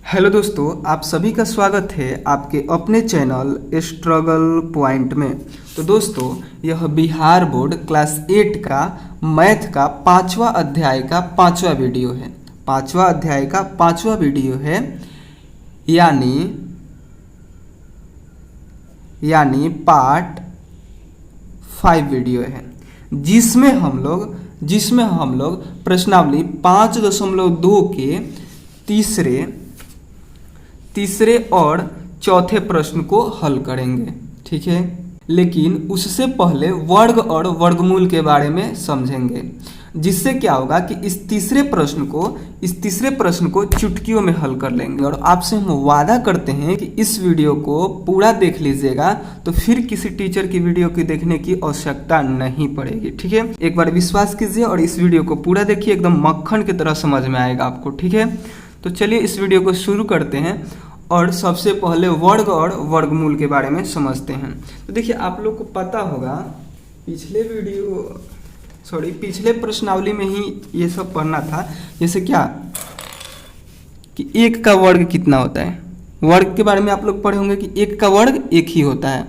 Hello दोस्तों, आप सभी का स्वागत है आपके अपने चैनल स्ट्रगल पॉइंट में। तो दोस्तों, यह बिहार बोर्ड क्लास 8 का मैथ का 5वां अध्याय का 5वां वीडियो है। 5वां अध्याय का 5वां वीडियो है, यानी पार्ट 5 वीडियो है, जिसमें हम लोग प्रश्नावली 5.2 के तीसरे और चौथे प्रश्न को हल करेंगे। ठीक है, लेकिन उससे पहले वर्ग और वर्गमूल के बारे में समझेंगे, जिससे क्या होगा कि इस तीसरे प्रश्न को चुटकियों में हल कर लेंगे। और आपसे हम वादा करते हैं कि इस वीडियो को पूरा देख लीजिएगा, तो फिर किसी टीचर की वीडियो की देखने की आवश्यकता नहीं पड़ेगी। ठीक है, एक बार विश्वास कीजिए और इस वीडियो को पूरा देखिए, एकदम मक्खन की तरह समझ में आएगा आपको। ठीक है, तो चलिए इस वीडियो को शुरू करते हैं और सबसे पहले वर्ग और वर्गमूल के बारे में समझते हैं। तो देखिए, आप लोग को पता होगा पिछले प्रश्नावली में ही ये सब पढ़ना था। जैसे क्या कि 1 का वर्ग कितना होता है, वर्ग के बारे में आप लोग पढ़े होंगे कि 1 का वर्ग 1 ही होता है।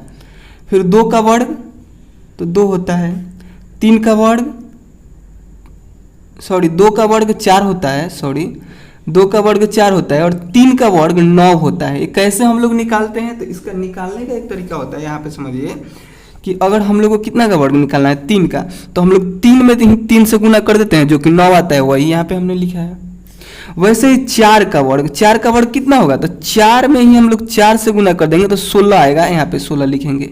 फिर 2 का वर्ग तो 2 होता है। 2 का वर्ग 4 होता है। 2 का वर्ग 4 होता है और 3 का वर्ग 9 होता है। कैसे हम लोग निकालते हैं, तो इसका निकालने का एक तरीका होता है। यहाँ पे समझिए कि अगर हम लोग को कितना का वर्ग निकालना है, 3 का, तो हम लोग 3 में 3 से गुना कर देते हैं, जो कि 9 आता है, वही यहाँ पे हमने लिखा है। वैसे ही 4 का वर्ग कितना होगा, तो 4 में ही हम लोग 4 से गुना कर देंगे तो 16 आएगा, यहाँ पे 16 लिखेंगे।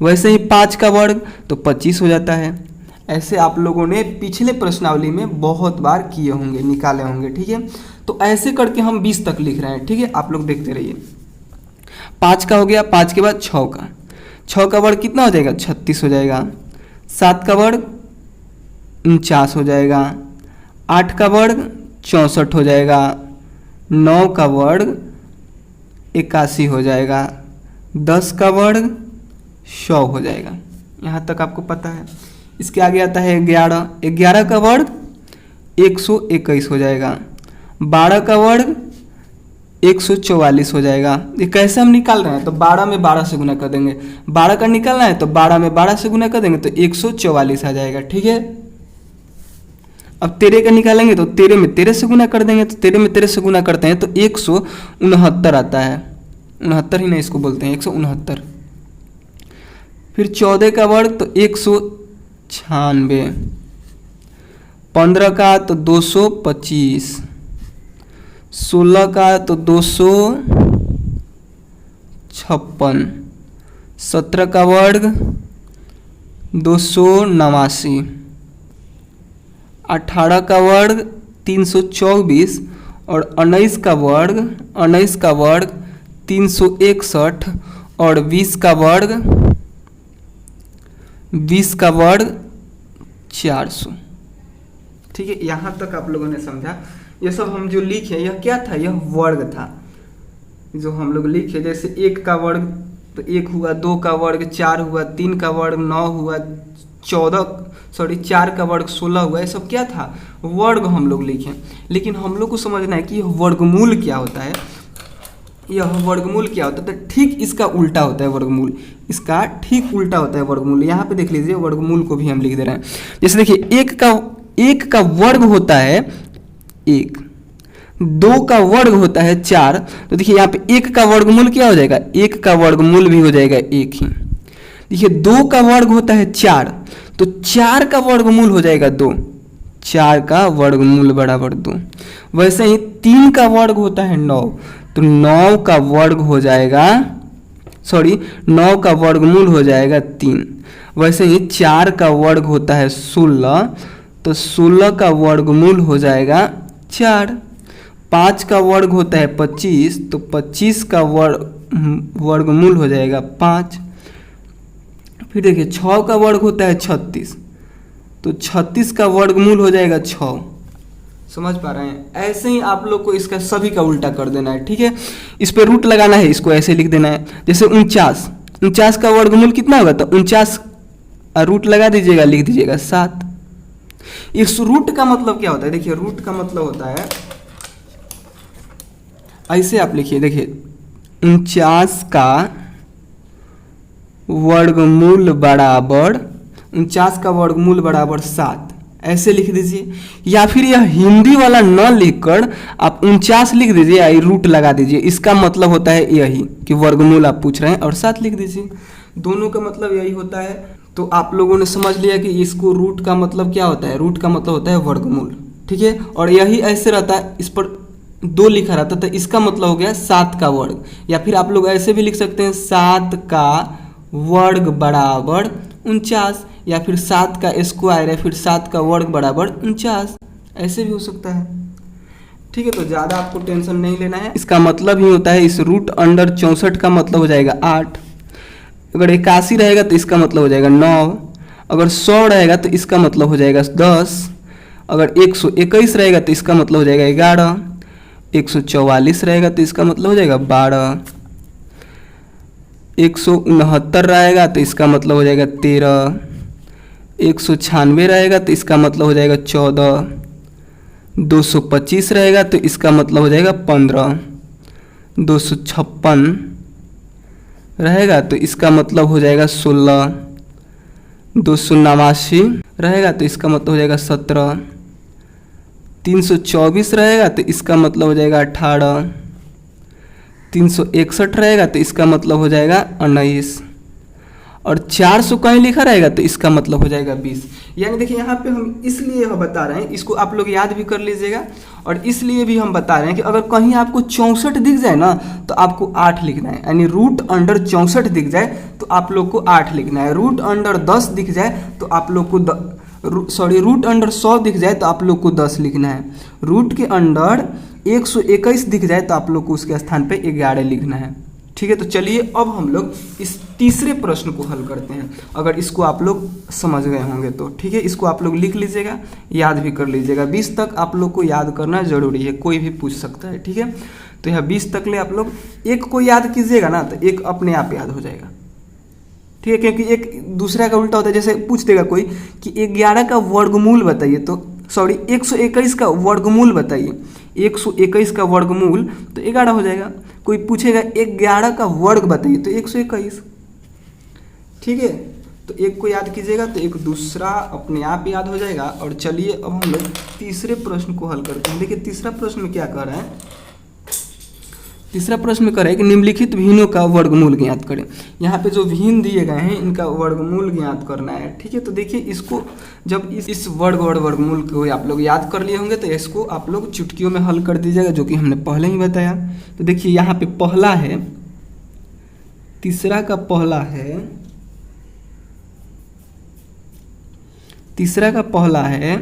वैसे ही 5 का वर्ग तो 25 हो जाता है। ऐसे आप लोगों ने पिछले प्रश्नावली में बहुत बार किए होंगे, निकाले होंगे। ठीक है, तो ऐसे करके हम 20 तक लिख रहे हैं। ठीक है, आप लोग देखते रहिए। 5 का हो गया, 5 के बाद 6 का वर्ग कितना हो जाएगा, 36 हो जाएगा। 7 का वर्ग 49 हो जाएगा। 8 का वर्ग 64 हो जाएगा। 9 का वर्ग 81 हो जाएगा। 10 का वर्ग 100 हो जाएगा। यहाँ तक आपको पता है। इसके आगे आता है 11 का वर्ग 121 हो जाएगा। 12 का वर्ग 144 हो जाएगा। ये कैसे हम निकाल रहे हैं, तो 12 में 12 से गुना कर देंगे। 12 का निकालना है तो 12 में 12 से गुना कर देंगे तो 144 आ जाएगा। ठीक है, अब 13 का निकालेंगे तो 13 में 13 से गुना कर देंगे, तो 13 में 13 से गुना करते हैं तो 169 आता है। 69 ही नहीं, इसको बोलते हैं 169। फिर 14 का वर्ग तो 196। 15 का तो 225। 16 का तो 256। 17 का वर्ग 289। 18 का वर्ग 324 और 19 का वर्ग 361 और 20 का वर्ग 400। ठीक है, यहाँ तक आप लोगों ने समझा। ये सब हम जो लिखे, यह क्या था, यह वर्ग था जो हम लोग लिखे। जैसे 1 का वर्ग तो 1 हुआ, 2 का वर्ग 4 हुआ, 3 का वर्ग 9 हुआ, 4 का वर्ग 16 हुआ। ये सब क्या था, वर्ग हम लोग लिखे। लेकिन हम लोग को समझना है कि यह वर्गमूल क्या होता है। तो ठीक इसका उल्टा होता है वर्गमूल। इसका ठीक उल्टा होता है वर्गमूल। यहाँ पे देख लीजिए, वर्गमूल को भी हम लिख दे रहे हैं। जैसे देखिए, 1 का वर्ग होता है 1, 2 का वर्ग होता है 4। तो देखिए यहाँ पे 1 का वर्गमूल क्या हो जाएगा, 1 का वर्गमूल भी हो जाएगा 1 ही। देखिए 2 का वर्ग होता है 4, तो 4 का वर्गमूल हो जाएगा 2। 4 का वर्गमूल बराबर 2। वैसे ही 3 का वर्ग होता है 9, तो 9 का वर्ग हो जाएगा 9 का वर्गमूल हो जाएगा 3। वैसे ही 4 का वर्ग होता है 16, तो 16 का वर्गमूल हो जाएगा 4। 5 का वर्ग होता है 25, तो 25 का वर्गमूल हो जाएगा 5। फिर देखिए 6 का वर्ग होता है 36, तो 36 का वर्गमूल हो जाएगा 6। समझ पा रहे हैं। ऐसे ही आप लोग को इसका सभी का उल्टा कर देना है। ठीक है, इस पे रूट लगाना है, इसको ऐसे लिख देना है। जैसे 49 का वर्गमूल कितना होगा, तो 49 रूट लगा दीजिएगा, लिख दीजिएगा 7। इस रूट का मतलब क्या होता है, देखिए रूट का मतलब होता है ऐसे आप लिखिए, देखिए 49 का वर्गमूल बराबर 49 का वर्गमूल बराबर 7, ऐसे लिख दीजिए। या फिर यह हिंदी वाला न लिखकर आप 49 लिख दीजिए या रूट लगा दीजिए। इसका मतलब होता है यही कि वर्गमूल आप पूछ रहे हैं और 7 लिख दीजिए। दोनों का मतलब यही होता है। तो आप लोगों ने समझ लिया कि इसको रूट का मतलब क्या होता है। रूट का मतलब होता है वर्गमूल, ठीक है। और यही ऐसे रहता है, इस पर 2 लिखा रहता था, इसका मतलब हो गया 7 का वर्ग। या फिर आप लोग ऐसे भी लिख सकते हैं 7 का वर्ग बराबर 49, या फिर 7 का स्क्वायर या फिर 7 का वर्ग बराबर 49, ऐसे भी हो सकता है, ठीक है। तो ज़्यादा आपको टेंशन नहीं लेना है। इसका मतलब ही होता है, इस रूट अंडर 64 का मतलब हो जाएगा 8। अगर 81 रहेगा तो इसका मतलब हो जाएगा 9। अगर 100 रहेगा तो इसका मतलब हो जाएगा 10। अगर 121 रहेगा तो इसका मतलब हो जाएगा 11। 144 रहेगा तो इसका मतलब हो जाएगा 12। 169 रहेगा तो इसका मतलब हो जाएगा 13। 196 रहेगा तो इसका मतलब हो जाएगा 14। 225 रहेगा तो इसका मतलब हो जाएगा 15। 256 रहेगा तो इसका मतलब हो जाएगा 16। 289 रहेगा तो इसका मतलब हो जाएगा 17। 324 रहेगा तो इसका मतलब हो जाएगा 18। 361 रहेगा तो इसका मतलब हो जाएगा 19। और 400 कहीं लिखा रहेगा तो इसका मतलब हो जाएगा 20। यानी देखिए यहाँ पे हम इसलिए यह बता रहे हैं, इसको आप लोग याद भी कर लीजिएगा। और इसलिए भी हम बता रहे हैं कि अगर कहीं आपको 64 दिख जाए ना तो आपको 8 लिखना है। यानी रूट अंडर 64 दिख जाए तो आप लोग को 8 लिखना है। रूट अंडर 10 दिख जाए तो आप लोग को रूट अंडर 100 दिख जाए तो आप लोग को 10 लिखना है। रूट के अंडर 121 दिख जाए तो आप लोग को उसके स्थान पे 11 लिखना है, ठीक है। तो चलिए अब हम लोग इस तीसरे प्रश्न को हल करते हैं। अगर इसको आप लोग समझ गए होंगे तो ठीक है, इसको आप लोग लिख लीजिएगा, याद भी कर लीजिएगा। 20 तक आप लोग को याद करना जरूरी है, कोई भी पूछ सकता है, ठीक है। तो यह 20 तक ले आप लोग एक को याद कीजिएगा ना तो एक अपने आप याद हो जाएगा, ठीक है। क्योंकि एक दूसरा का उल्टा होता है, जैसे पूछ देगा कोई कि 11 का वर्गमूल बताइए, तो 121 का वर्गमूल बताइए। 121 का वर्गमूल तो 11 हो जाएगा। कोई पूछेगा 11 का वर्ग बताइए तो 121, ठीक है। तो एक को याद कीजिएगा तो एक दूसरा अपने आप याद हो जाएगा। और चलिए अब हम लोग तीसरे प्रश्न को हल करते हैं। देखिए तीसरा प्रश्न में क्या कर रहा है। तीसरा प्रश्न में कह रहा है कि निम्नलिखित भिन्नों का वर्गमूल ज्ञात करें। यहाँ पे जो भिन्न दिए गए हैं इनका वर्गमूल ज्ञात करना है, ठीक है। तो देखिए इसको जब इस वर्गमूल को आप लोग याद कर लिए होंगे तो इसको आप लोग चुटकियों में हल कर दीजिएगा, जो कि हमने पहले ही बताया। तो देखिए यहाँ पे पहला है, तीसरा का पहला है, तीसरा का पहला है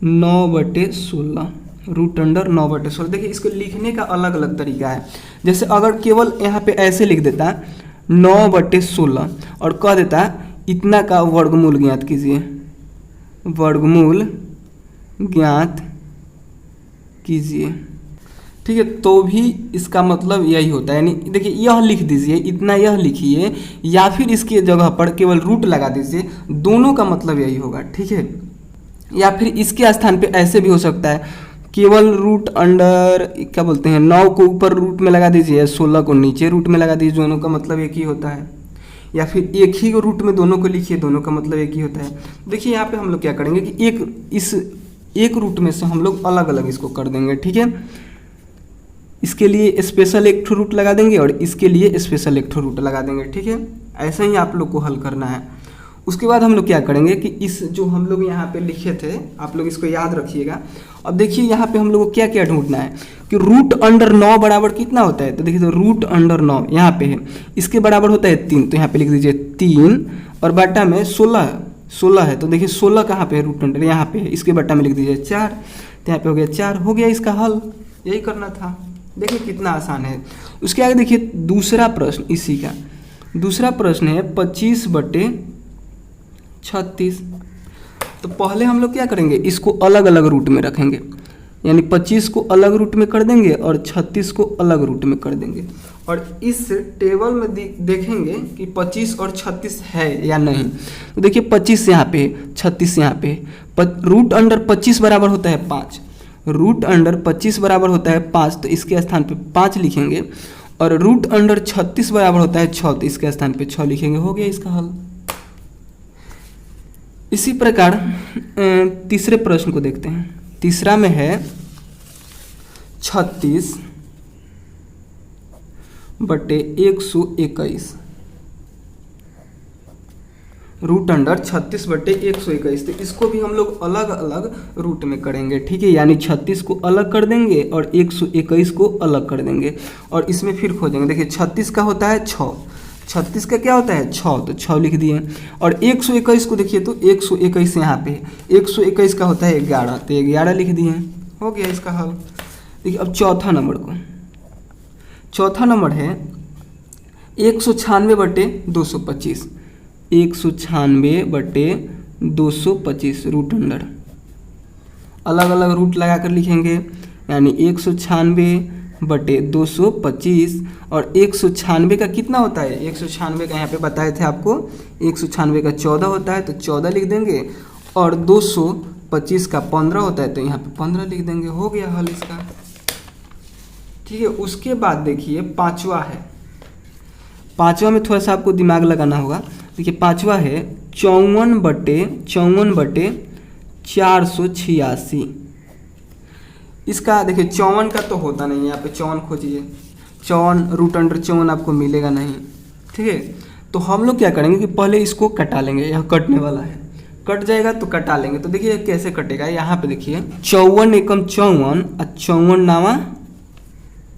9/16, रूट अंडर 9/16। देखिए इसको लिखने का अलग अलग तरीका है। जैसे अगर केवल यहाँ पे ऐसे लिख देता 9/16 और कह देता इतना का वर्गमूल ज्ञात कीजिए, वर्गमूल ज्ञात कीजिए, ठीक है, तो भी इसका मतलब यही होता है। यानी देखिए यह लिख दीजिए, इतना यह लिखिए, या फिर इसकी जगह पर केवल रूट लगा दीजिए, दोनों का मतलब यही होगा, ठीक है। या फिर इसके स्थान पे ऐसे भी हो सकता है, केवल रूट अंडर क्या बोलते हैं 9 को ऊपर रूट में लगा दीजिए, 16 को नीचे रूट में लगा दीजिए, दोनों का मतलब एक ही होता है। या फिर एक ही रूट में दोनों को लिखिए, दोनों का मतलब एक ही होता है। देखिए यहाँ पे हम लोग क्या करेंगे कि एक रूट में से हम लोग अलग अलग इसको कर देंगे, ठीक है। इसके लिए स्पेशल एक ठो रूट लगा देंगे और इसके लिए स्पेशल एक ठो रूट लगा देंगे, ठीक है। ऐसा ही आप लोग को हल करना है। उसके बाद हम लोग क्या करेंगे कि इस जो हम लोग यहाँ पे लिखे थे, आप लोग इसको याद रखिएगा। अब देखिए यहाँ पे हम लोग को क्या क्या ढूंढना है कि रूट अंडर 9 बराबर कितना होता है। तो देखिए तो रूट अंडर 9 यहाँ पे है, इसके बराबर होता है 3, तो यहाँ पे लिख दीजिए 3 और बटा में 16 है। तो देखिए 16 कहाँ पे है, रूट अंडर यहाँ पे है, इसके बटा में लिख दीजिए 4, तो यहाँ पे हो गया 4, हो गया इसका हल। यही करना था, देखिए कितना आसान है। उसके आगे देखिए दूसरा प्रश्न, इसी का दूसरा प्रश्न है 25/36। तो पहले हम लोग क्या करेंगे, इसको अलग अलग रूट में रखेंगे, यानी 25 को अलग रूट में कर देंगे और 36 को अलग रूट में कर देंगे। और इस टेबल में देखेंगे कि 25 और 36 है या नहीं। तो देखिए 25 यहाँ पे, 36 यहाँ पे, रूट अंडर 25 बराबर होता है 5, रूट अंडर 25 बराबर होता है 5, तो इसके स्थान पे 5 लिखेंगे, और रूट अंडर 36 बराबर होता है 6, तो इसके स्थान पे 6 लिखेंगे। हो गया इसका हल। इसी प्रकार तीसरे प्रश्न को देखते हैं। तीसरा में है 36/121 रूट अंडर 36/121, तो इसको भी हम लोग अलग अलग रूट में करेंगे, ठीक है। यानी 36 को अलग कर देंगे और 121 को अलग कर देंगे, और इसमें फिर खोजेंगे। देखिए 36 का होता है 6, 36 का क्या होता है 6, तो 6 लिख दिए। और 121 को देखिए तो 121 यहाँ पे है, 121 का होता है 11, तो 11 लिख दिए। हो गया इसका हल। देखिए अब चौथा नंबर है 196/225, 196/225 रूट अंडर, अलग अलग रूट लगा कर लिखेंगे। यानी 196/225, और 196 का कितना होता है, 196 का यहाँ पे बताए थे आपको, 196 का 14 होता है, तो 14 लिख देंगे, और 225 का 15 होता है, तो यहाँ पे 15 लिख देंगे। हो गया हल इसका, ठीक है। उसके बाद देखिए पांचवा है, पांचवा में थोड़ा सा आपको दिमाग लगाना होगा। देखिए पांचवा है 54/486। इसका देखिए 54 का तो होता नहीं है, यहाँ पे 54 खोजिए, 54 रूट अंडर 54 आपको मिलेगा नहीं, ठीक है। तो हम लोग क्या करेंगे कि पहले इसको कटा लेंगे, यह कटने वाला है, कट जाएगा तो कटा लेंगे। तो देखिए कैसे कटेगा, यहाँ पे देखिए 54 एकम 54 और 54 नावा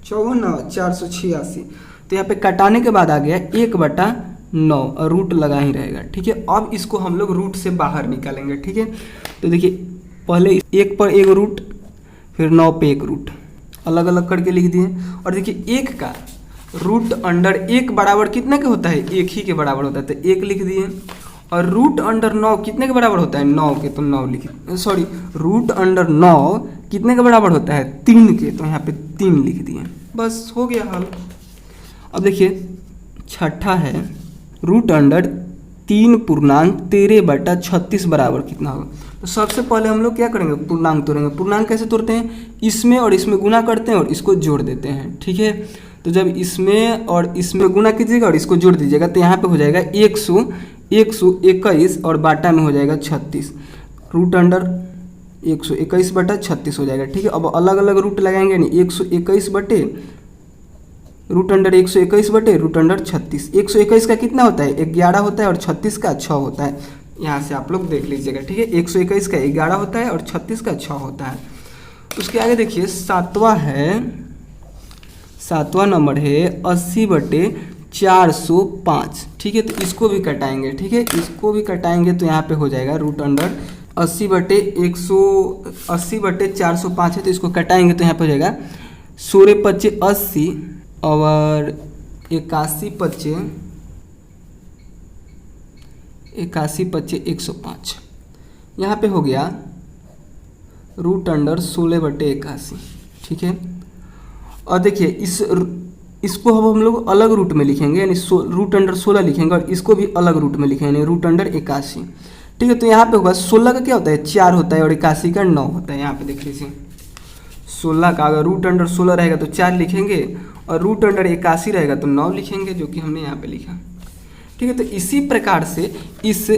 486, तो यहाँ पे कटाने के बाद आ गया 1/9, और रूट लगा ही रहेगा, ठीक है। अब इसको हम लोग रूट से बाहर निकालेंगे, ठीक है। तो देखिए पहले 1 पर 1 रूट, फिर 9 पे 1 रूट, अलग अलग करके लिख दिए। और देखिए 1 का रूट अंडर 1 बराबर कितने के होता है, 1 ही के बराबर होता है, तो 1 लिख दिए। और रूट अंडर 9 कितने के बराबर होता है, 9 के, तो 9 लिख, सॉरी रूट अंडर 9 कितने के बराबर होता है, 3 के, तो यहाँ पे 3 लिख दिए। बस हो गया हल। अब देखिए छठा है रूट अंडर 3.13/36 बराबर कितना होगा। तो सबसे पहले हम लोग क्या करेंगे, पूर्णांक तोड़ेंगे। पूर्णांक कैसे तोड़ते हैं, इसमें और इसमें गुना करते हैं और इसको जोड़ देते हैं, ठीक है। तो जब इसमें और इसमें गुना कीजिएगा और इसको जोड़ दीजिएगा, तो यहाँ पे हो जाएगा 121 और बाटा में हो जाएगा 36, रूट अंडर 121/36 हो जाएगा, ठीक है। अब अलग अलग रूट लगाएंगे, यानी 121 रूट अंडर 121 रूट अंडर 36। 121 का कितना होता है, 11 होता है, और 36 का 6 होता है। यहाँ से आप लोग देख लीजिएगा, ठीक है। 121 का 11 होता है और 36 का 6 होता है। उसके आगे देखिए सातवां नंबर है 80/405, ठीक है। तो इसको भी कटाएंगे, ठीक है, इसको भी कटाएंगे, तो यहाँ पे हो जाएगा रूट अंडर 80/405 है, तो इसको कटाएंगे तो यहाँ पे हो जाएगा 16×5 80 और 81×5 105। यहाँ पे हो गया रूट अंडर 16/81, ठीक है। और देखिए इसको हम लोग अलग रूट में लिखेंगे, यानी रूट अंडर 16 लिखेंगे, और इसको भी अलग रूट में लिखेंगे, यानी रूट अंडर 81, ठीक है। तो यहाँ पे होगा 16 का क्या होता है 4 होता है, और 81 का 9 होता है। यहाँ पे देख लीजिए 16 का अगर रूट अंडर 16 रहेगा तो 4 लिखेंगे, और रूट अंडर 81 रहेगा तो 9 लिखेंगे, जो कि हमने यहाँ पे लिखा, ठीक है। तो इसी प्रकार से इस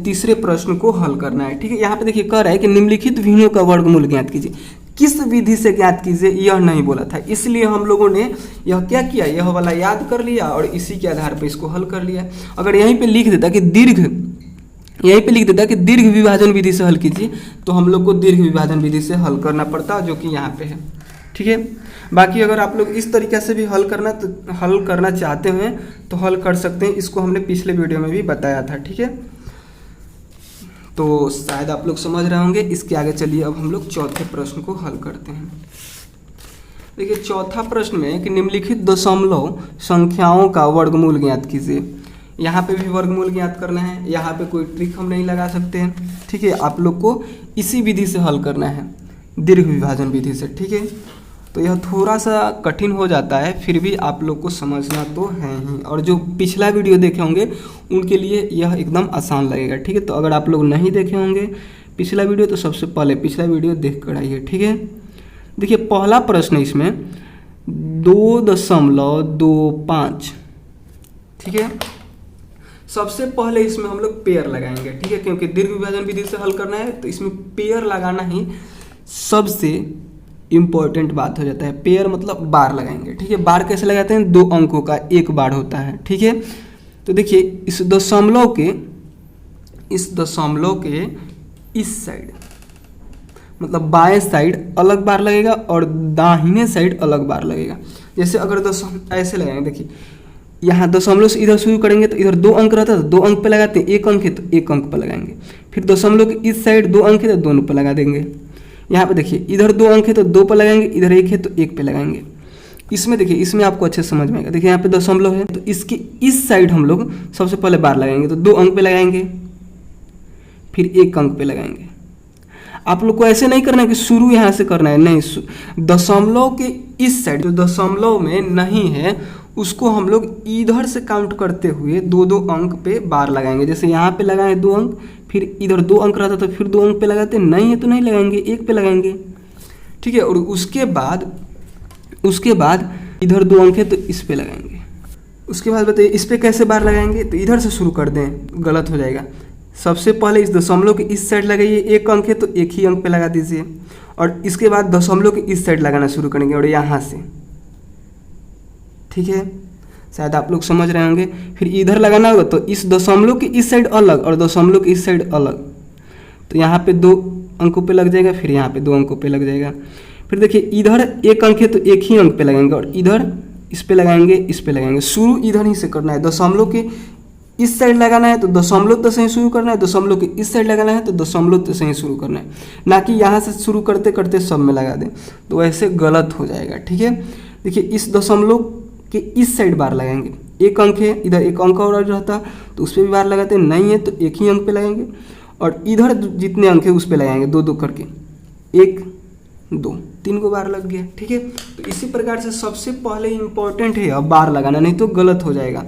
तीसरे प्रश्न को हल करना है, ठीक है। यहाँ पे देखिए कह रहा है कि निम्नलिखित विधियों का वर्गमूल ज्ञात कीजिए। किस विधि से ज्ञात कीजिए यह नहीं बोला था, इसलिए हम लोगों ने यह क्या किया, यह वाला याद कर लिया और इसी के आधार पर इसको हल कर लिया। अगर यहीं पे लिख देता कि दीर्घ विभाजन विधि से हल कीजिए, तो हम लोग को दीर्घ विभाजन विधि से हल करना पड़ता, जो कि यहाँ पे है, ठीक है। बाकी अगर आप लोग इस तरीके से भी हल करना चाहते हैं तो हल कर सकते हैं। इसको हमने पिछले वीडियो में भी बताया था, ठीक है। तो शायद आप लोग समझ रहे होंगे। इसके आगे चलिए अब हम लोग चौथे प्रश्न को हल करते हैं। देखिए चौथा प्रश्न में कि निम्नलिखित दशमलव संख्याओं का वर्गमूल ज्ञात कीजिए। यहाँ पे भी वर्गमूल ज्ञात करना है, यहाँ पे कोई ट्रिक हम नहीं लगा सकते हैं, ठीक है। आप लोग को इसी विधि से हल करना है, दीर्घ विभाजन विधि से, ठीक है। तो यह थोड़ा सा कठिन हो जाता है, फिर भी आप लोग को समझना तो है ही, और जो पिछला वीडियो देखे होंगे उनके लिए यह एकदम आसान लगेगा, ठीक है। तो अगर आप लोग नहीं देखे होंगे पिछला वीडियो, तो सबसे पहले पिछला वीडियो देख कर आइए, ठीक है। देखिए पहला प्रश्न इसमें 2.25, ठीक है। सबसे पहले इसमें हम लोग पेयर लगाएंगे, ठीक है, क्योंकि दीर्घ विभाजन विधि से हल करना है तो इसमें पेयर लगाना ही सबसे इम्पोर्टेंट बात हो जाता है। पेयर मतलब बार लगाएंगे, ठीक है। बार कैसे लगाते हैं, 2 अंकों का एक बार होता है, ठीक है। तो देखिए इस दशमलव के इस साइड मतलब बाएं साइड अलग बार लगेगा और दाहिने साइड अलग बार लगेगा। जैसे अगर ऐसे लगाएंगे, देखिए यहाँ दशमलव से इधर शुरू करेंगे तो इधर 2 अंक रहता है तो 2 अंक पे लगाते हैं, 1 अंक है तो 1 अंक पे लगाएंगे। फिर दशमलव के इस साइड 2 अंक है तो दोनों पे लगा देंगे। यहाँ पे देखिए इधर 2 अंक है तो 2 पे लगाएंगे, इधर 1 है तो 1 पे लगाएंगे। इसमें देखिए इसमें आपको अच्छे समझ में आएगा। देखिए यहाँ पे दशमलव है तो इसकी इस साइड हम लोग सबसे पहले बार लगाएंगे तो 2 अंक पे लगाएंगे, फिर 1 अंक पे लगाएंगे। आप लोग को ऐसे नहीं करना है कि शुरू यहाँ से करना है, नहीं, दशमलव के इस साइड जो दशमलव में नहीं है उसको हम लोग इधर से काउंट करते हुए 2-2 अंक पे बार लगाएंगे। जैसे यहाँ पे लगाए 2 अंक, फिर इधर 2 अंक रहता तो फिर 2 अंक पे लगाते, नहीं है तो नहीं लगाएंगे, 1 पे लगाएंगे, ठीक है। और उसके बाद इधर 2 अंक है तो इस पे लगाएंगे। उसके बाद बताइए इस पे कैसे बार लगाएंगे, तो इधर से शुरू कर दें, गलत हो जाएगा। सबसे पहले इस दशमलव के इस साइड लगाइए, 1 अंक है तो 1 ही अंक पे लगा दीजिए, और इसके बाद दशमलव के इस साइड लगाना शुरू करेंगे और यहाँ से, ठीक है। शायद आप लोग समझ रहे होंगे। फिर इधर लगाना होगा तो इस दशमलव के इस साइड अलग और दशमलव के इस साइड अलग, तो यहाँ पे 2 अंकों पे लग जाएगा, फिर यहाँ पे 2 अंकों पे लग जाएगा। फिर देखिए इधर 1 अंक है तो 1 ही अंक पे लगाएंगे और इधर इस पे लगाएंगे, इस पे लगाएंगे। शुरू इधर ही से करना है, दशमलव के इस साइड लगाना है तो दशमलव से ही शुरू करना है, दशमलव के इस साइड लगाना है तो दशमलव से ही शुरू करना है, ना कि यहाँ से शुरू करते करते सब में लगा दें, तो ऐसे गलत हो जाएगा, ठीक है। देखिए इस दशमलव के इस साइड बार लगाएंगे, 1 अंक है, इधर 1 अंक और रहता तो उस पर भी बार लगाते, नहीं है तो 1 ही अंक पे लगाएंगे, और इधर जितने अंक है उस पर लगाएंगे 2-2 करके, 1 2 3 को बार लग गया, ठीक है। तो इसी प्रकार से सबसे पहले इम्पोर्टेंट है अब बार लगाना, नहीं तो गलत हो जाएगा।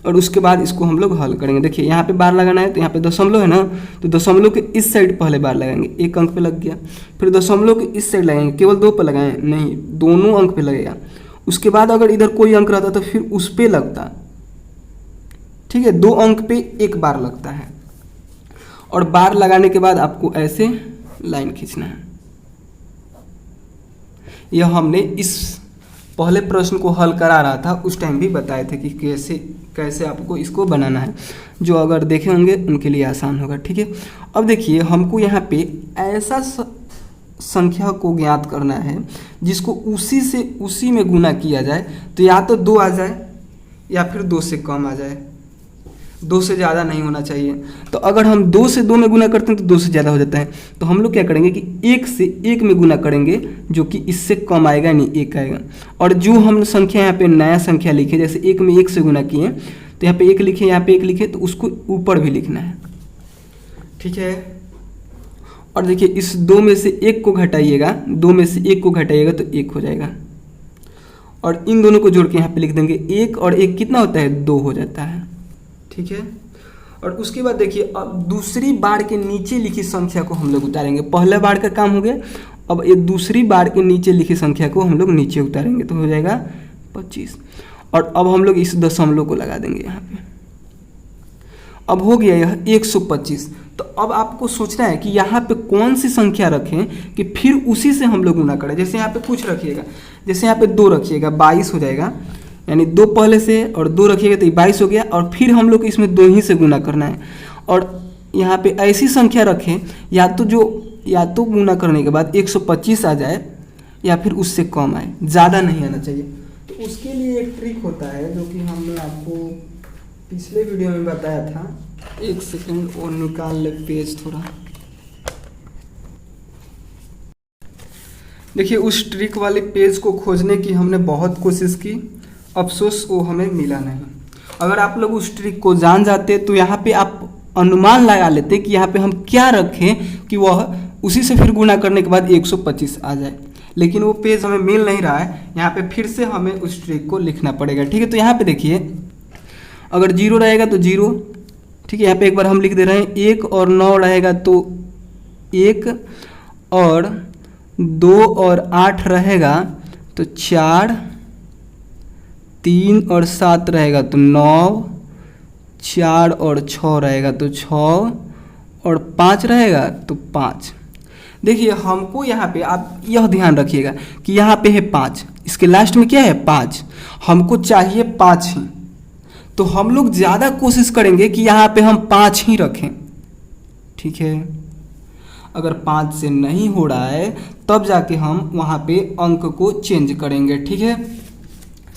और उसके बाद इसको हम लोग हल करेंगे। देखिए यहाँ पे बार लगाना है तो यहाँ पे दशमलव है ना, तो दशमलव के इस साइड पहले बार लगाएंगे, 1 अंक पे लग गया। फिर दशमलव के इस साइड लगाएंगे, केवल 2 पे लगाएं, नहीं, दोनों अंक पे लगेगा। उसके बाद अगर इधर कोई अंक रहता तो फिर उस पे लगता, ठीक है। 2 अंक पे 1 बार लगता है, और बार लगाने के बाद आपको ऐसे लाइन खींचना है। यह हमने इस पहले प्रश्न को हल करा रहा था उस टाइम भी बताए थे कि कैसे आपको इसको बनाना है, जो अगर देखे होंगे उनके लिए आसान होगा, ठीक है। अब देखिए हमको यहाँ पे ऐसा संख्या को ज्ञात करना है जिसको उसी में गुना किया जाए, तो या तो 2 आ जाए या फिर 2 से कम आ जाए, 2 से ज़्यादा नहीं होना चाहिए। तो अगर हम 2 से 2 में गुना करते हैं तो 2 से ज़्यादा हो जाता है, तो हम लोग क्या करेंगे कि 1 से 1 में गुना करेंगे, जो कि इससे कम आएगा नहीं, 1 आएगा। और जो हम संख्या यहाँ पे नया संख्या लिखे, जैसे 1 में 1 से गुना किए तो यहाँ पे 1 लिखे, यहाँ पे 1 लिखे, तो उसको ऊपर भी लिखना है, ठीक है। और देखिए इस 2 में से 1 को घटाइएगा, 2 में से 1 को घटाइएगा तो 1 हो जाएगा, और इन दोनों को जोड़ के यहाँ पे लिख देंगे, 1 और 1 कितना होता है, 2 हो जाता है, ठीक है। और उसके बाद देखिए अब दूसरी बार के नीचे लिखी संख्या को हम लोग उतारेंगे। पहले बार का काम हो गया, अब ये दूसरी बार के नीचे लिखी संख्या को हम लोग नीचे उतारेंगे, तो हो जाएगा 25। और अब हम लोग इस दशमलव को लगा देंगे यहाँ पे। अब हो गया यह 125। तो अब आपको सोचना है कि यहाँ पे कौन सी संख्या रखें कि फिर उसी से हम लोग गुना करें। जैसे यहाँ पे कुछ रखिएगा, जैसे यहाँ पे 2 रखिएगा, 22 हो जाएगा, यानी 2 पहले से और 2 रखिएगा तो 22 हो गया, और फिर हम लोग इसमें 2 ही से गुना करना है। और यहाँ पे ऐसी संख्या रखें या तो गुना करने के बाद 125 आ जाए या फिर उससे कम आए, ज़्यादा नहीं आना चाहिए। तो उसके लिए एक ट्रिक होता है जो कि हमने आपको पिछले वीडियो में बताया था। एक सेकंड और निकाल ले पेज थोड़ा। देखिए उस ट्रिक वाले पेज को खोजने की हमने बहुत कोशिश की, अफसोस वो हमें मिला नहीं। अगर आप लोग उस ट्रिक को जान जाते तो यहाँ पे आप अनुमान लगा लेते कि यहाँ पे हम क्या रखें कि वह उसी से फिर गुना करने के बाद 125 आ जाए, लेकिन वो पेज हमें मिल नहीं रहा है। यहाँ पे फिर से हमें उस ट्रिक को लिखना पड़ेगा, ठीक है। तो यहाँ पे देखिए अगर 0 रहेगा तो 0, ठीक है। यहाँ पे एक बार हम लिख दे रहे हैं, 1 और 9 रहेगा तो 1 और 2 और 8 रहेगा तो 4, 3 और 7 रहेगा तो 9, 4 और 6 रहेगा तो 6 और 5 रहेगा तो 5। देखिए हमको यहाँ पे आप यह ध्यान रखिएगा कि यहाँ पे है 5, इसके लास्ट में क्या है 5, हमको चाहिए 5 ही, तो हम लोग ज़्यादा कोशिश करेंगे कि यहाँ पे हम 5 ही रखें। ठीक है, अगर 5 से नहीं हो रहा है तब जाके हम वहाँ पे अंक को चेंज करेंगे। ठीक है,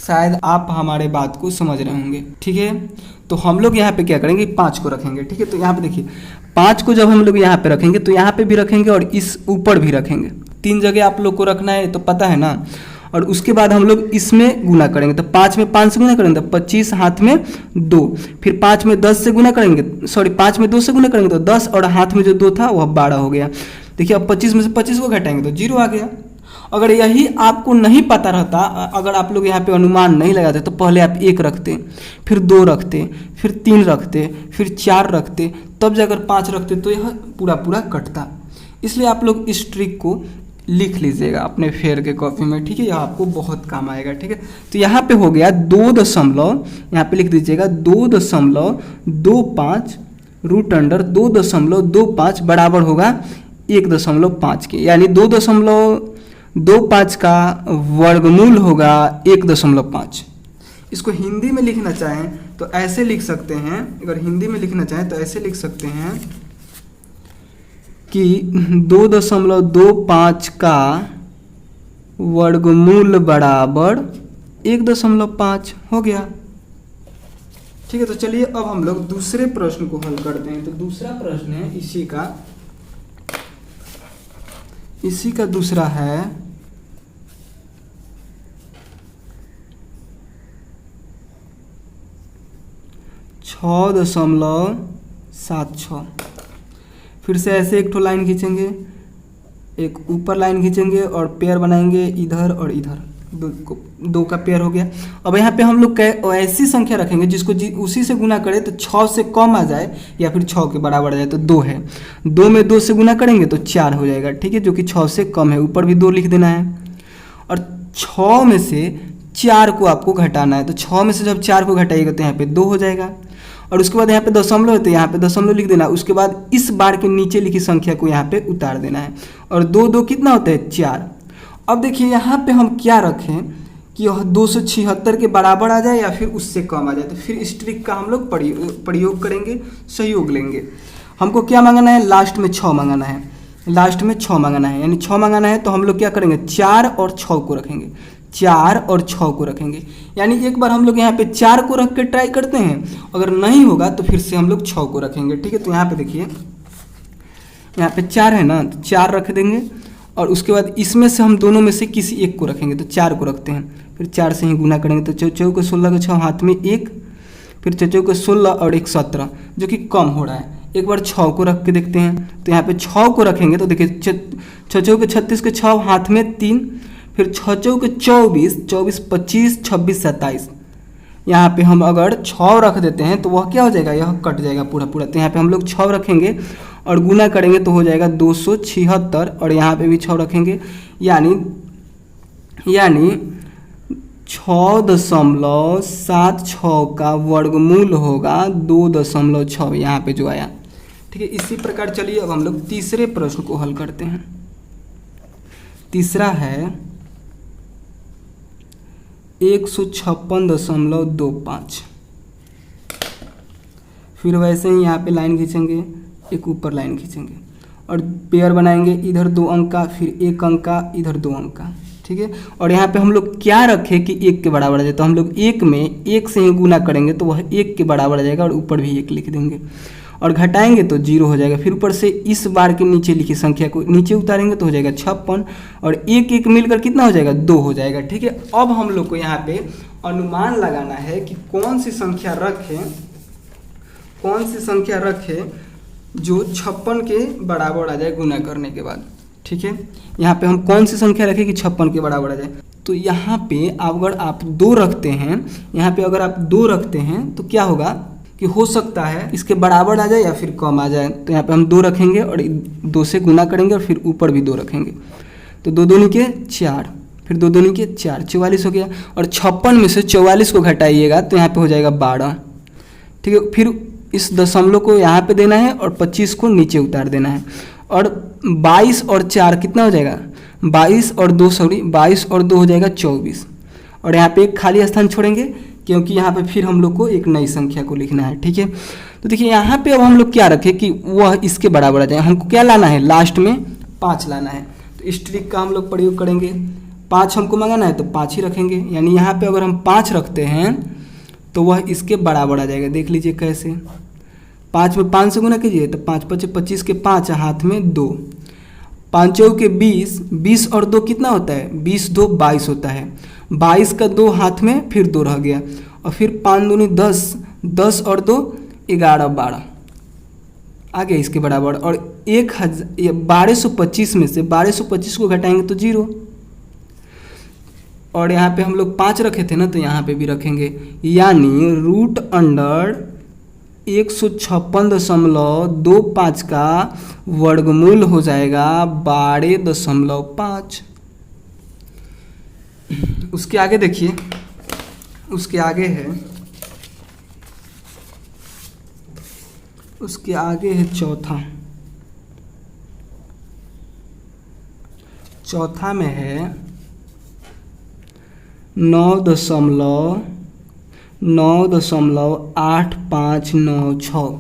शायद आप हमारे बात को समझ रहे होंगे। ठीक है, तो हम लोग यहाँ पे क्या करेंगे 5 को रखेंगे। ठीक है, तो यहाँ पे देखिए 5 को जब हम लोग यहाँ पे रखेंगे तो यहाँ पे भी रखेंगे और इस ऊपर भी रखेंगे। 3 जगह आप लोग को रखना है तो पता है ना। और उसके बाद हम लोग इसमें गुना करेंगे, तो 5 में 5 से गुना करेंगे तो 25, हाथ में 2, फिर 5 में 10 से गुना करेंगे, 5 में 2 से गुना करेंगे तो 10 और हाथ में जो 2 था वह 12 हो गया। देखिए अब 25 में से 25 को घटाएंगे तो 0 आ गया। अगर यही आपको नहीं पता रहता, अगर आप लोग यहाँ पे अनुमान नहीं लगाते तो पहले आप 1 रखते, फिर 2 रखते, फिर 3 रखते, फिर 4 रखते, तब जाकर 5 रखते, तो यह पूरा पूरा कटता। इसलिए आप लोग इस ट्रिक को लिख लीजिएगा अपने फेयर के कॉपी में। ठीक है, यह आपको बहुत काम आएगा। ठीक है, तो यहाँ पे हो गया 2 यहाँ पे लिख दीजिएगा 2.25 रूट अंडर 2.25 बराबर होगा 1.5 के, यानी 2.25 का वर्गमूल होगा 1.5। इसको हिंदी में लिखना चाहें तो ऐसे लिख सकते हैं, अगर हिंदी में लिखना चाहें तो ऐसे लिख सकते हैं कि 2.25 का वर्गमूल बराबर 1.5 हो गया। ठीक है, तो चलिए अब हम लोग दूसरे प्रश्न को हल करते हैं। तो दूसरा प्रश्न है इसी का दूसरा है 6.76। फिर से ऐसे एक ठो लाइन खींचेंगे, एक ऊपर लाइन खींचेंगे और पेयर बनाएंगे इधर और इधर, दो का पेयर हो गया। अब यहाँ पे हम लोग ऐसी संख्या रखेंगे जिसको उसी से गुना करें तो 6 से कम आ जाए या फिर 6 के बराबर आ जाए। तो 2 है, 2 में 2 से गुना करेंगे तो 4 हो जाएगा। ठीक है, जो कि 6 से कम है, ऊपर भी 2 लिख देना है। और 6 में से 4 को आपको घटाना है, तो 6 में से जब 4 को घटाइएगा तो यहाँ पे 2 हो जाएगा। और उसके बाद यहाँ पे दशमलव है तो यहाँ पे दशमलव लिख देना। उसके बाद इस बार के नीचे लिखी संख्या को यहाँ पे उतार देना है। और 2 कितना होता है 4। अब देखिए यहाँ पे हम क्या रखें कि यह 276 के बराबर आ जाए या फिर उससे कम आ जाए। तो फिर इस ट्रिक का हम लोग प्रयोग करेंगे, सहयोग लेंगे। हमको क्या मंगाना है, लास्ट में 6 मंगाना है, लास्ट में 6 मंगाना है, यानी 6 मंगाना है। तो हम लोग क्या करेंगे 4 और 6 को रखेंगे, 4 और 6 को रखेंगे। यानी एक बार हम लोग यहाँ पे 4 को रख के ट्राई करते हैं, अगर नहीं होगा तो फिर से हम लोग 6 को रखेंगे। ठीक है, तो यहाँ पे देखिए यहाँ पे 4 है ना, तो 4 रख देंगे। और उसके बाद इसमें से हम दोनों में से किसी एक को रखेंगे, तो 4 को रखते हैं, फिर 4 से ही गुना करेंगे। तो 4 को 16 को 6 हाथ में 1, फिर 4 को 16 और 1 17, जो कि कम हो रहा है। एक बार 6 को रख के देखते हैं, तो यहाँ पे 6 को रखेंगे तो देखिए 6 को 36 के 6 हाथ में 3, फिर 6 के 24, 24 25 26 27। यहाँ पे हम अगर 6 रख देते हैं तो वह क्या हो जाएगा, यह कट जाएगा पूरा पूरा। तो यहाँ पे हम लोग 6 रखेंगे और गुना करेंगे तो हो जाएगा 276। और यहाँ पे भी 6 रखेंगे, यानी 6.76 का वर्गमूल होगा 2.6 यहाँ पे जो आया। ठीक है, इसी प्रकार चलिए अब हम लोग तीसरे प्रश्न को हल करते हैं। तीसरा है 156.25। फिर वैसे ही यहाँ पे लाइन खींचेंगे, एक ऊपर लाइन खींचेंगे और पेयर बनाएंगे, इधर 2 अंक का, फिर 1 अंक का, इधर 2 अंक का। ठीक है, और यहाँ पे हम लोग क्या रखें कि 1 के बराबर आ जाए। तो हम लोग 1 में 1 से ही गुना करेंगे तो वह 1 के बराबर आ जाएगा और ऊपर भी 1 लिख देंगे और घटाएंगे तो 0 हो जाएगा। फिर ऊपर से इस बार के नीचे लिखी संख्या को नीचे उतारेंगे तो हो जाएगा 56 और 1 मिलकर कितना हो जाएगा 2 हो जाएगा। ठीक है, अब हम लोग को यहाँ पे अनुमान लगाना है कि कौन सी संख्या रखें जो 56 के बराबर आ जाए गुना करने के बाद। ठीक है, यहाँ पे हम कौन सी संख्या रखें कि 56 के बराबर आ जाए। तो यहाँ पे अगर आप 2 रखते हैं, यहाँ पे अगर आप 2 रखते हैं तो क्या होगा कि हो सकता है इसके बराबर आ जाए या फिर कम आ जाए। तो यहाँ पे हम 2 रखेंगे और 2 से गुना करेंगे और फिर ऊपर भी 2 रखेंगे। तो 2 दूनी के 4, फिर 2 दूनी के 4, 44 हो गया। और 56 में से 44 को घटाइएगा तो यहाँ पे हो जाएगा 12, ठीक है। फिर इस दशमलव को यहाँ पे देना है और 25 को नीचे उतार देना है। और 22 और 4 कितना हो जाएगा, 22 और 2 हो जाएगा 24। और यहाँ पे एक खाली स्थान छोड़ेंगे क्योंकि यहाँ पे फिर हम लोग को एक नई संख्या को लिखना है, ठीक है। तो देखिए यहाँ पे अब हम लोग क्या रखें कि वह इसके बराबर आ जाए। हमको क्या लाना है, लास्ट में 5 लाना है। तो इस ट्रिक का हम लोग प्रयोग करेंगे। 5 हमको मंगाना है तो 5 ही रखेंगे, यानी यहाँ पे अगर हम 5 रखते हैं तो वह इसके बराबर आ जाएगा। देख लीजिए कैसे, 5 में 5 से गुना कीजिए तो 5 5 25 के 5, हाथ में 2, 5 चौके के 20, 20 और 2 कितना होता है, 20 2 22 होता है। 22 का 2 हाथ में, फिर 2 रह गया। और फिर 5 दूनी 10, 10 और 2 11 12 आ गया इसके बराबर। और 1225 में से 1225 को घटाएंगे तो 0। और यहाँ पे हम लोग 5 रखे थे ना, तो यहाँ पे भी रखेंगे, यानी रूट अंडर 156.25 का वर्गमूल हो जाएगा 12.5। उसके आगे देखिए, उसके आगे है चौथा में है 9.98596।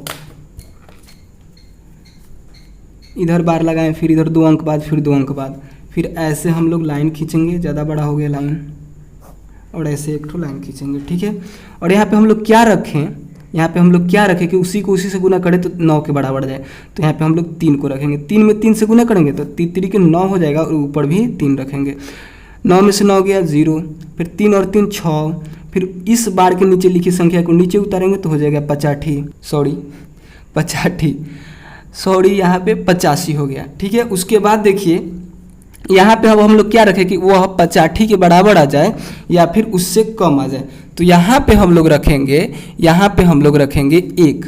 इधर बार लगाएं, फिर इधर 2 अंक बाद, फिर 2 अंक बाद, फिर ऐसे हम लोग लाइन खींचेंगे। ज़्यादा बड़ा हो गया लाइन, और ऐसे एक लाइन खींचेंगे, ठीक है। और यहाँ पे हम लोग क्या रखें, कि उसी को उसी से गुना करें तो 9 के बराबर जाए। तो यहाँ पे हम लोग 3 को रखेंगे। 3 में 3 से गुना करेंगे तो 3 के 9 हो जाएगा, और ऊपर भी 3 रखेंगे। 9 में से 9 गया 0, फिर 3 और 3 6। फिर इस बार के नीचे लिखी संख्या को नीचे उतारेंगे तो हो जाएगा 85 यहाँ पे 85 हो गया, ठीक है। उसके बाद देखिए यहाँ पे अब हम लोग क्या रखें कि वह 85 के बराबर आ जाए या फिर उससे कम आ जाए। तो यहाँ पे हम लोग रखेंगे 1,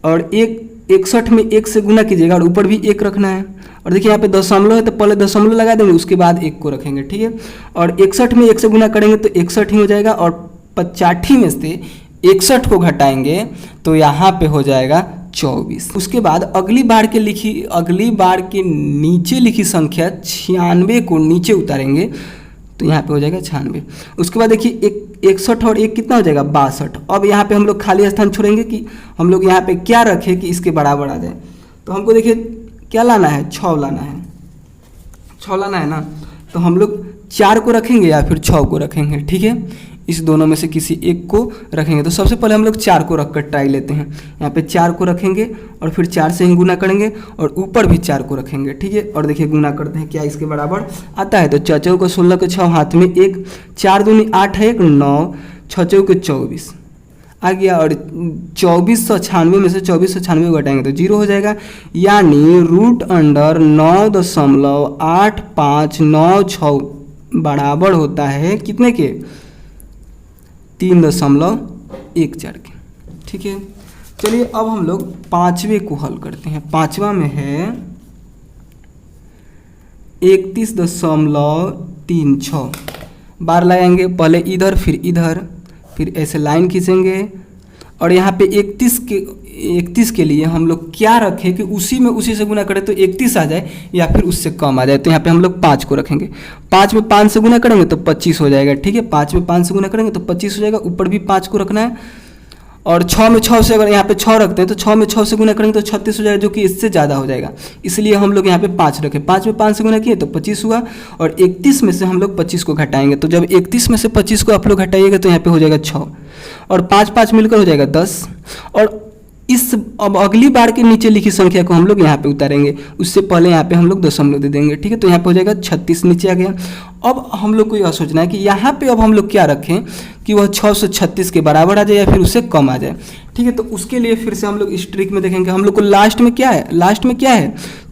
और 61 में 1 से गुना कीजिएगा और ऊपर भी 1 रखना है। और देखिए यहाँ पे दशमलव है तो पहले दशमलव लगा देंगे, उसके बाद 1 को रखेंगे, ठीक है। और 61 में 1 से गुना करेंगे तो 61 ही हो जाएगा। और 85 में से 61 को घटाएंगे तो यहाँ पे हो जाएगा 24। उसके बाद अगली बार के नीचे लिखी संख्या 96 को नीचे उतारेंगे तो यहाँ पे हो जाएगा 96। उसके बाद देखिए 61 और 1 कितना हो जाएगा, 62। अब यहाँ पे हम लोग खाली स्थान छोड़ेंगे कि हम लोग यहाँ पे क्या रखें कि इसके बराबर आ जाए। तो हमको देखिए क्या लाना है, 6 लाना है ना। तो हम लोग 4 को रखेंगे या फिर 6 को रखेंगे, ठीक है। इस दोनों में से किसी एक को रखेंगे। तो सबसे पहले हम लोग 4 को रखकर ट्राई लेते हैं। यहाँ पे 4 को रखेंगे और फिर 4 से ही गुना करेंगे और ऊपर भी 4 को रखेंगे, ठीक है। और देखिए गुना करते हैं, क्या इसके बराबर आता है। तो 4 चौके 16 के 6, हाथ में 1, 4 दूनी 8 है 1, 9, 6 चौके 24 आ गया। और 2496 में से 2496 को घटाएंगे तो 0 हो जाएगा, यानी रूट अंडर 9.8596 बराबर होता है कितने के, 3.14 के, ठीक है। चलिए अब हम लोग 5वें को हल करते हैं। 5वां में है 31.36 बार लगाएंगे, पहले इधर फिर इधर, फिर ऐसे लाइन खींचेंगे। और यहाँ पे 31 के लिए हम लोग क्या रखें कि उसी से गुना करें तो 31 आ जाए या फिर उससे कम आ जाए। तो यहाँ पे हम लोग 5 को रखेंगे। 5 में 5 से गुना करेंगे तो 25 हो जाएगा, ठीक है। 5 में 5 से गुना करेंगे तो 25 हो जाएगा, ऊपर भी 5 को रखना है। और 6 में 6 से अगर यहाँ पे 6 रखते हैं तो 6 में 6 से गुना करेंगे तो 36 हो जाएगा, जो कि इससे ज़्यादा हो जाएगा। इसलिए हम लोग यहाँ पे 5 रखें। 5 में 5 से गुना किए तो 25 हुआ। और 31 में से हम लोग 25 को घटाएंगे। तो जब 31 में से 25 को आप लोग घटाइएगा तो यहाँ पे हो जाएगा 6 और 5 5 मिलकर हो जाएगा 10। और अब अगली बार के नीचे लिखी संख्या को हम लोग यहाँ पे उतारेंगे, उससे पहले यहाँ पे हम लोग दशमलव दे देंगे, ठीक है। तो यहाँ पे हो जाएगा 36 नीचे आ गया। अब हम लोग को यह सोचना है कि यहाँ पे अब हम लोग क्या रखें कि वह 636 के बराबर आ जाए या फिर उससे कम आ जाए, ठीक है। तो उसके लिए फिर से हम लोग इस ट्रिक में देखेंगे। हम लोग को लास्ट में क्या है,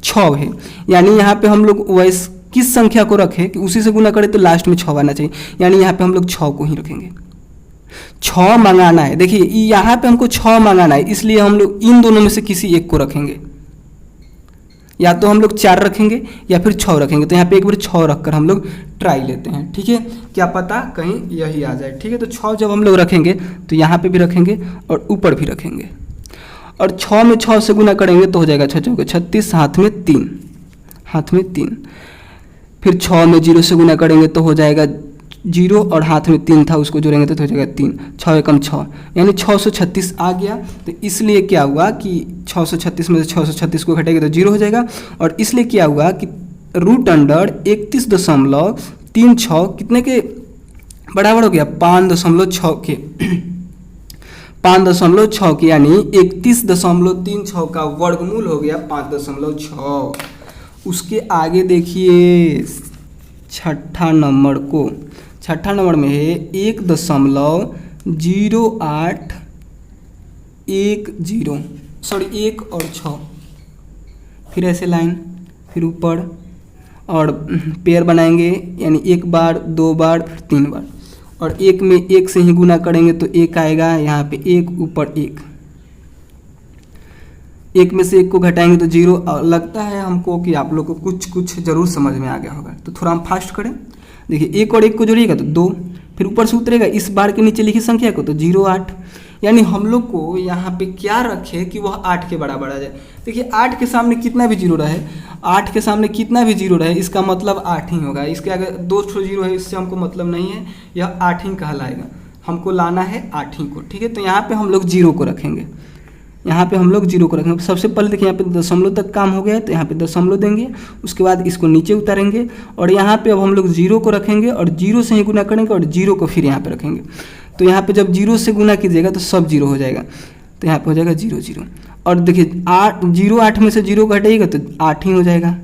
6 है, यानी यहाँ पे हम लोग वैसे किस संख्या को रखें कि उसी से गुना करें तो लास्ट में 6 आना चाहिए, यानी यहाँ पे हम लोग 6 को ही रखेंगे। 6 मंगाना है, देखिए यहाँ पे हमको 6 मंगाना है, इसलिए हम लोग इन दोनों में से किसी एक को रखेंगे। या तो हम लोग 4 रखेंगे या फिर 6 रखेंगे। तो यहाँ पे एक बार 6 रखकर हम लोग ट्राई लेते हैं, ठीक है, क्या पता कहीं यही आ जाए, ठीक है। तो 6 जब हम लोग रखेंगे तो यहाँ पे भी रखेंगे और ऊपर भी रखेंगे, और 6 में 6 से गुना करेंगे तो हो जाएगा 6 चौके 36, हाथ में 3, हाथ में 3। फिर 6 में 0 से गुना करेंगे तो हो जाएगा 0, और हाथ में 3 था उसको जोड़ेंगे तो हो जाएगा 3, 6 एकम 6, यानी 636 आ गया। तो इसलिए क्या हुआ कि 636 में से 636 को घटेगा तो 0 हो जाएगा, और इसलिए क्या हुआ कि रूट अंडर 31.36 कितने के बराबर हो गया, 5.6 के 5.6 के, यानी 31.36 का वर्गमूल हो गया 5.6। उसके आगे देखिए छठा नंबर को, छठा नंबर में है 1.0810, सॉरी 1 और 6, फिर ऐसे लाइन, फिर ऊपर और पेयर बनाएंगे, यानी 1 बार 2 बार फिर 3 बार, और 1 में 1 से ही गुना करेंगे तो 1 आएगा, यहाँ पे 1 ऊपर 1, 1 में से 1 को घटाएंगे तो 0। लगता है हमको कि आप लोग को कुछ ज़रूर समझ में आ गया होगा, तो थोड़ा हम फास्ट करें। देखिए 1 और 1 को जोड़िएगा तो 2, फिर ऊपर से उतरेगा इस बार के नीचे लिखी संख्या को तो 0 8, यानी हम लोग को यहाँ पे क्या रखे कि वह 8 के बराबर आ जाए। देखिए 8 के सामने कितना भी 0 रहे, 8 के सामने कितना भी 0 रहे, इसका मतलब 8 ही होगा। इसके आगे 2 0 है, इससे हमको मतलब नहीं है, यह 8 ही कहलाएगा, हमको लाना है 8 ही को, ठीक है। तो यहाँ पे हम लोग 0 को रखेंगे, यहाँ पे हम लोग 0 को रखेंगे। सबसे पहले देखिए यहाँ पे दशमलव तक काम हो गया है, तो यहाँ पे दशमलव देंगे, उसके बाद इसको नीचे उतारेंगे, और यहाँ पे अब हम लोग 0 को रखेंगे और 0 से ही गुना करेंगे, और 0 को फिर यहाँ पे रखेंगे। तो यहाँ पे जब 0 से गुना कीजिएगा तो सब 0 हो जाएगा, तो यहाँ पे हो जाएगा 0 0, और देखिए 0 8 में से 0 घटेगा तो 8 ही हो जाएगा।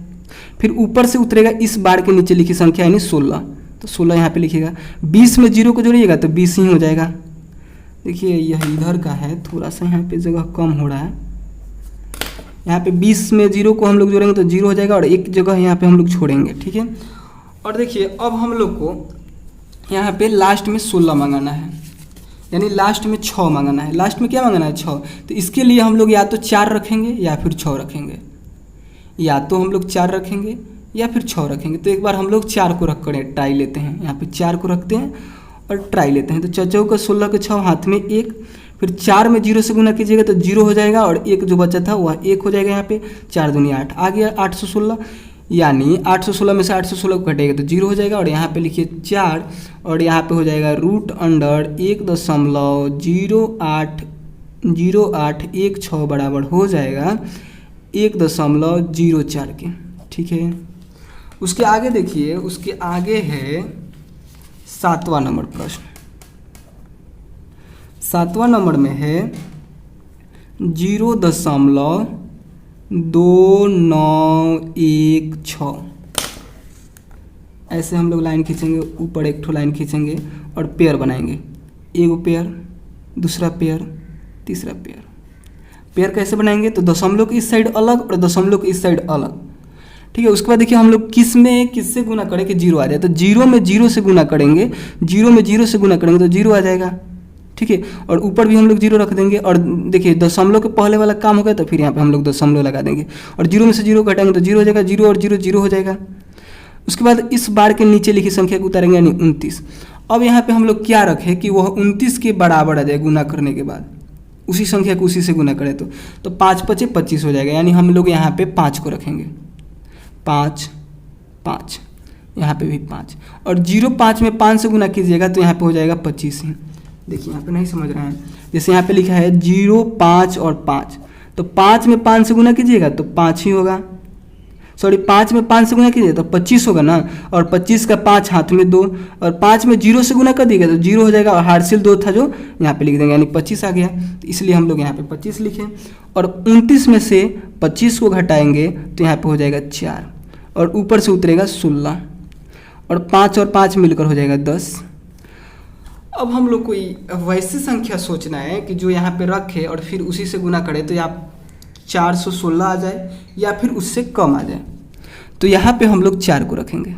फिर ऊपर से उतरेगा इस बार के नीचे लिखी संख्या यानी 16, तो 16 यहाँ पे लिखिएगा। 20 में 0 को जोड़िएगा तो 20 ही हो जाएगा। देखिए यह इधर का है, थोड़ा सा यहाँ पे जगह कम हो रहा है, यहाँ पे 20 में 0 को हम लोग जोड़ेंगे तो 0 हो जाएगा, और एक जगह यहाँ पे हम लोग छोड़ेंगे, ठीक है। और देखिए अब हम लोग को यहाँ पे लास्ट में 16 मंगाना है, यानी लास्ट में 6 मंगाना है। लास्ट में क्या मंगाना है, 6। तो इसके लिए हम लोग या तो 4 रखेंगे या फिर 6 रखेंगे, या तो हम लोग 4 रखेंगे या फिर 6 रखेंगे। तो एक बार हम लोग 4 को रख कर ट्राई लेते हैं, यहाँ पे 4 को रखते हैं और ट्राई लेते हैं। तो 4 का 16 के 6, हाथ में 1, फिर 4 में 0 से गुना कीजिएगा तो 0 हो जाएगा, और 1 जो बचा था वह 1 हो जाएगा। यहाँ पे 4 दूनी 8 आ गया, 816, यानी 816 में से 816 को घटेगा तो 0 हो जाएगा, और यहाँ पे लिखिए 4, और यहाँ पे हो जाएगा रूट अंडर 1.0816 बराबर हो जाएगा 1.04 के, ठीक है। उसके आगे देखिए, उसके आगे है 7वां नंबर प्रश्न। 7वां नंबर में है 0.2916। ऐसे हम लोग लाइन खींचेंगे, ऊपर एक ठो लाइन खींचेंगे और पेयर बनाएंगे, एगो पेयर, दूसरा पेयर, तीसरा पेयर। पेयर कैसे बनाएंगे, तो दशमलव की इस साइड अलग और दशमलव की इस साइड अलग, ठीक है। उसके बाद देखिए हम लोग किससे गुना करें कि 0 आ जाए, तो 0 में 0 से गुना करेंगे, 0 में 0 से गुना करेंगे तो 0 आ जाएगा, ठीक है। और ऊपर भी हम लोग 0 रख देंगे, और देखिए दशमलव के पहले वाला काम हो गया तो फिर यहाँ पे हम लोग दशमलव लगा देंगे, और 0 में से 0 घटाएंगे तो 0 हो जाएगा, 0 और 0 0 हो जाएगा। उसके बाद इस बार के नीचे लिखी संख्या को उतारेंगे, यानी 29। अब यहाँ पे हम लोग क्या रखें कि वह 29 के बराबर आ जाए गुना करने के बाद, उसी संख्या को उसी से गुना करें तो 5 5 25 हो जाएगा, यानी हम लोग यहाँ पे 5 को रखेंगे, 5 5, यहाँ पे भी 5, और 0 5 में 5 से गुना कीजिएगा तो यहाँ पे हो जाएगा 25 ही। देखिए यहाँ पे नहीं समझ रहे हैं, जैसे यहाँ पे लिखा है 0 5 और 5, तो 5 में 5 से गुना कीजिएगा तो 5 ही होगा, सॉरी 5 में 5 से गुना कीजिए तो 25 होगा ना, और 25 का 5 हाथ में 2, और 5 में 0 से गुना कर दिएगा तो 0 हो जाएगा, और हार्सिल 2 था जो यहाँ पे लिख देंगे, यानी 25 आ गया। तो इसलिए हम लोग यहाँ पे 25 लिखें, और 29 में से 25 को घटाएंगे तो यहाँ पे हो जाएगा 4, और ऊपर से उतरेगा 16, और 5 और 5 मिलकर हो जाएगा 10। अब हम लोग कोई वैसी संख्या सोचना है कि जो यहाँ पे रखे और फिर उसी से गुना करे, तो या 416 आ जाए या फिर उससे कम आ जाए। तो यहाँ पे हम लोग 4 को रखेंगे।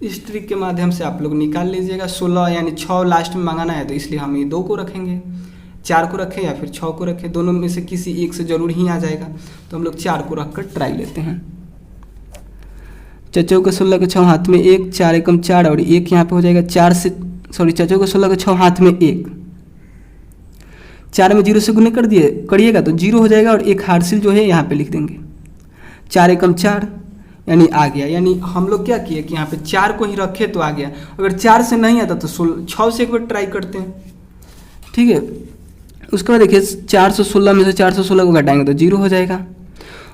इस ट्रिक के माध्यम से आप लोग निकाल लीजिएगा। 16 यानी 6 लास्ट में मंगाना है, तो इसलिए हम ये 2 को रखेंगे। 4 को रखें या फिर 6 को रखें, दोनों में से किसी एक से जरूर ही आ जाएगा। तो हम लोग 4 को रख कर ट्राई लेते हैं। चचौ का 16 का 6 हाथ में 1, 4 एकम 4 और 1 यहाँ पे हो जाएगा 4 से, सॉरी चचौ का 16 का 6 हाथ में 1, 4 में 0 से गुणे कर दिए करिएगा तो 0 हो जाएगा और एक हार्सिल जो है यहाँ पे लिख देंगे। 4 एकम 4 यानी आ गया। यानी हम लोग क्या किए कि यहाँ पे 4 को ही रखे तो आ गया। अगर 4 से नहीं आता तो 6 से एक बार ट्राई करते हैं, ठीक है। उसके बाद देखिए 416 में से 416 को घटाएंगे तो 0 हो जाएगा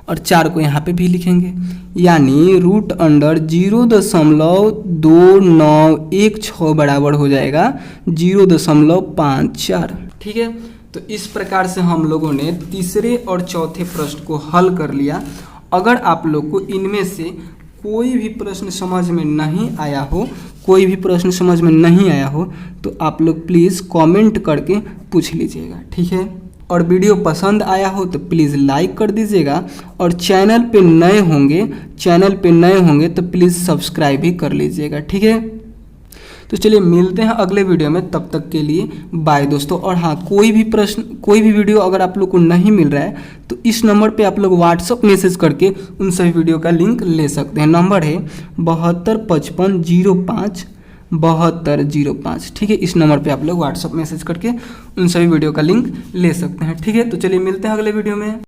और 4 को यहाँ पे भी लिखेंगे, यानी रूट अंडर 0.2916 बराबर हो जाएगा 0.54, ठीक है। तो इस प्रकार से हम लोगों ने तीसरे और चौथे प्रश्न को हल कर लिया। अगर आप लोग को इनमें से कोई भी प्रश्न समझ में नहीं आया हो, कोई भी प्रश्न समझ में नहीं आया हो तो आप लोग प्लीज़ कमेंट करके पूछ लीजिएगा, ठीक है। और वीडियो पसंद आया हो तो प्लीज़ लाइक कर दीजिएगा और चैनल पे नए होंगे तो प्लीज़ सब्सक्राइब भी कर लीजिएगा, ठीक है। तो चलिए मिलते हैं अगले वीडियो में, तब तक के लिए बाय दोस्तों। और हाँ, कोई भी प्रश्न, कोई भी वीडियो अगर आप लोग को नहीं मिल रहा है तो इस नंबर पे आप लोग व्हाट्सअप मैसेज करके उन सभी वीडियो का लिंक ले सकते हैं। नंबर है 725505 ठीक है। इस नंबर पे आप लोग व्हाट्सअप मैसेज करके उन सभी वीडियो का लिंक ले सकते हैं, ठीक है। तो चलिए मिलते हैं अगले वीडियो में।